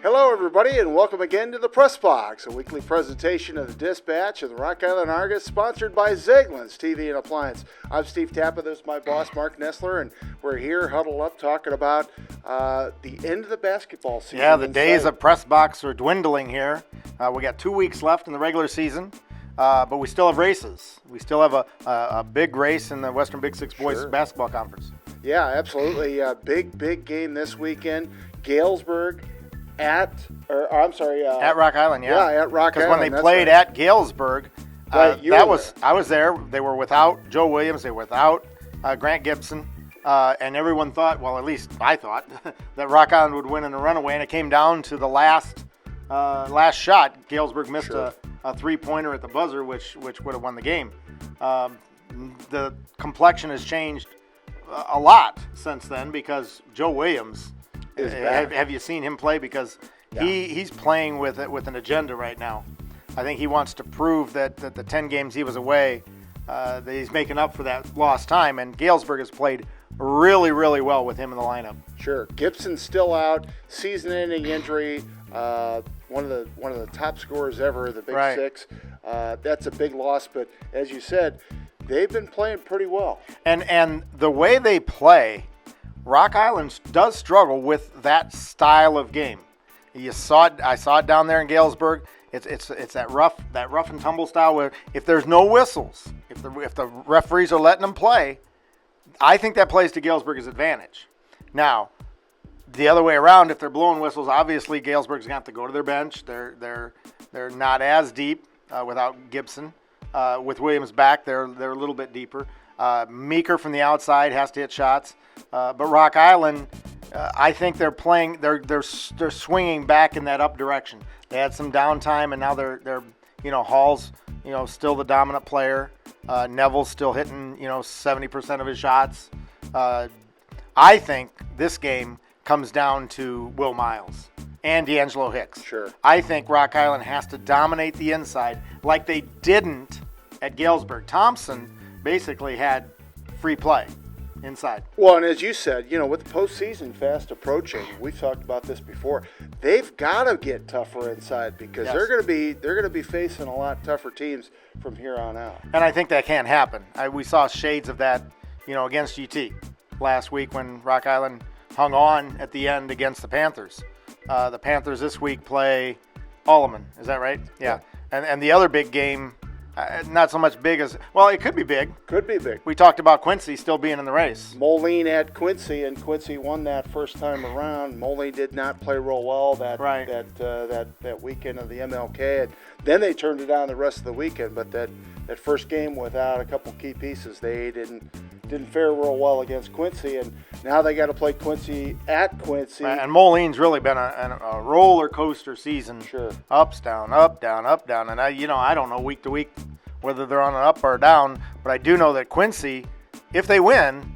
Hello, everybody, and welcome again to the Press Box, a weekly presentation of the Dispatch of the Rock Island Argus, sponsored by Zeglin's TV and Appliance. I'm Steve Tappa. This is my boss, Marc Nesseler, and we're here huddled up talking about the end of the basketball season. Yeah, the days of Press Box are dwindling here. We got 2 weeks left in the regular season, but we still have races. We still have a big race in the Western Big Six Boys Basketball Conference. Yeah, absolutely. Big game this weekend. Galesburg at Rock Island, yeah. Yeah, at Rock Island. Because when they played at Galesburg, I was there. They were without Joe Williams. They were without Grant Gibson. And everyone thought, well, at least I thought, that Rock Island would win in a runaway. And it came down to the last shot. Galesburg missed a three-pointer at the buzzer, which would have won the game. The complexion has changed a lot since then because Joe Williams is back. Have you seen him play? Because he's playing with an agenda right now. I think he wants to prove that the 10 games he was away, that he's making up for that lost time. And Galesburg has played really, really well with him in the lineup. Sure. Gibson's still out, season-ending injury. One of the top scorers ever, the Big Six. That's a big loss, but as you said, they've been playing pretty well. And the way they play, Rock Island does struggle with that style of game. I saw it down there in Galesburg. It's that rough and tumble style where if there's no whistles, if the referees are letting them play, I think that plays to Galesburg's advantage. Now, the other way around, if they're blowing whistles, obviously Galesburg's going to have to go to their bench. They're not as deep without Gibson. With Williams back, they're a little bit deeper. Meeker from the outside has to hit shots. But Rock Island, I think they're playing. They're swinging back in that up direction. They had some downtime, and now they're Hall's still the dominant player. Neville's still hitting 70% of his shots. I think this game comes down to Will Miles and D'Angelo Hicks. Sure. I think Rock Island has to dominate the inside like they didn't at Galesburg. Thompson basically had free play inside. Well, and as you said, with the postseason fast approaching, we've talked about this before. They've got to get tougher inside because they're going to be facing a lot tougher teams from here on out. And I think that can happen. We saw shades of that, against UT last week when Rock Island hung on at the end against the Panthers. The Panthers this week play Alleman. Is that right? Yeah. And the other big game. Not so much big as, well, it could be big. Could be big. We talked about Quincy still being in the race. Moline at Quincy, and Quincy won that first time around. Moline did not play real well that weekend of the MLK. And then they turned it on the rest of the weekend, but that first game without a couple key pieces, they didn't fare real well against Quincy, and now they got to play Quincy at Quincy. And Moline's really been a roller coaster season. Sure. Ups, down, up, down, up, down. And I don't know week to week whether they're on an up or down, but I do know that Quincy, if they win,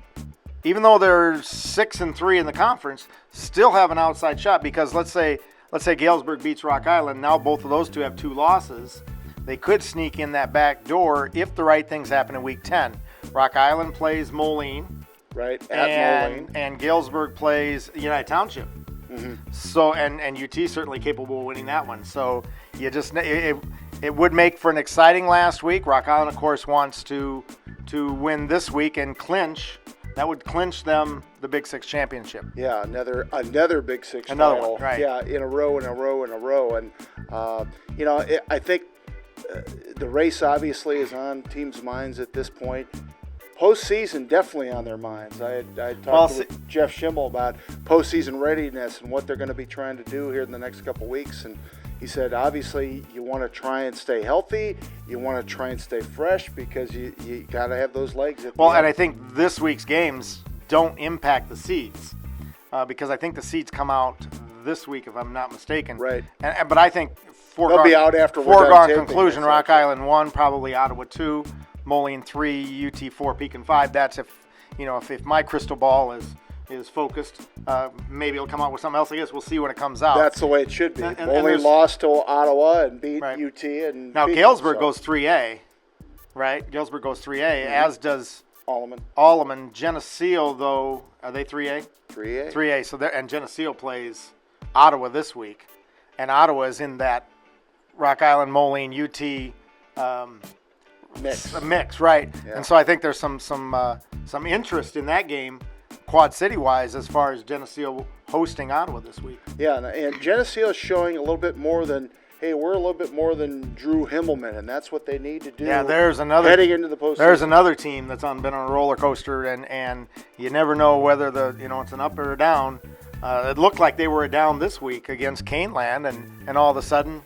even though they're 6-3 in the conference, still have an outside shot because let's say Galesburg beats Rock Island. Now both of those two have 2 losses. They could sneak in that back door if the right things happen in Week 10. Rock Island plays Moline. Right, at Moline. And Galesburg plays United Township. Mm-hmm. So, and UT certainly capable of winning that one. So you just it would make for an exciting last week. Rock Island, of course, wants to win this week and clinch. That would clinch them the Big Six championship. Yeah, another Big Six title. One, right. Yeah, in a row. And, I think the race obviously is on teams' minds at this point. Postseason definitely on their minds. I talked with Jeff Schimmel about postseason readiness and what they're going to be trying to do here in the next couple weeks. And he said, obviously, you want to try and stay healthy. You want to try and stay fresh because you got to have those legs. And I think this week's games don't impact the seeds because I think the seeds come out this week, if I'm not mistaken. Right. But I think they'll be out after foregone conclusion. Rock Island 1, probably Ottawa 2. Moline 3, UT 4, Pekin 5. That's if my crystal ball is focused, maybe it'll come out with something else. I guess we'll see when it comes out. That's the way it should be. Moline lost to Ottawa and beat UT. And now Galesburg goes 3A, right? Galesburg goes 3A, as does Alleman. Geneseo, though, are they 3A? 3A. 3A. So and Geneseo plays Ottawa this week. and Ottawa is in that Rock Island, Moline, UT mix, right? Yeah. And so I think there's some interest in that game, Quad City wise, as far as Geneseo hosting Ottawa this week. Yeah, and Geneseo is showing a little bit more than, hey, we're a little bit more than Drew Himmelman, and that's what they need to do. Yeah, there's another heading into the postseason. There's another team that's been on a roller coaster, and you never know whether it's an up or a down. It looked like they were a down this week against Caneland, and all of a sudden,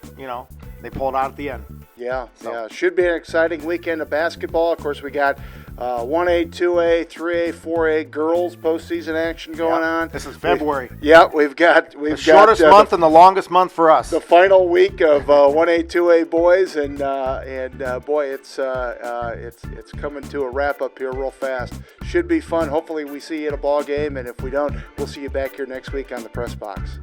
they pulled out at the end. Yeah, should be an exciting weekend of basketball. Of course, we got 1A, 2A, 3A, 4A girls postseason action going on. This is February. We've got the shortest month and the longest month for us. The final week of 1A, 2A boys, and boy, it's coming to a wrap up here real fast. Should be fun. Hopefully, we see you at a ball game, and if we don't, we'll see you back here next week on the Press Box.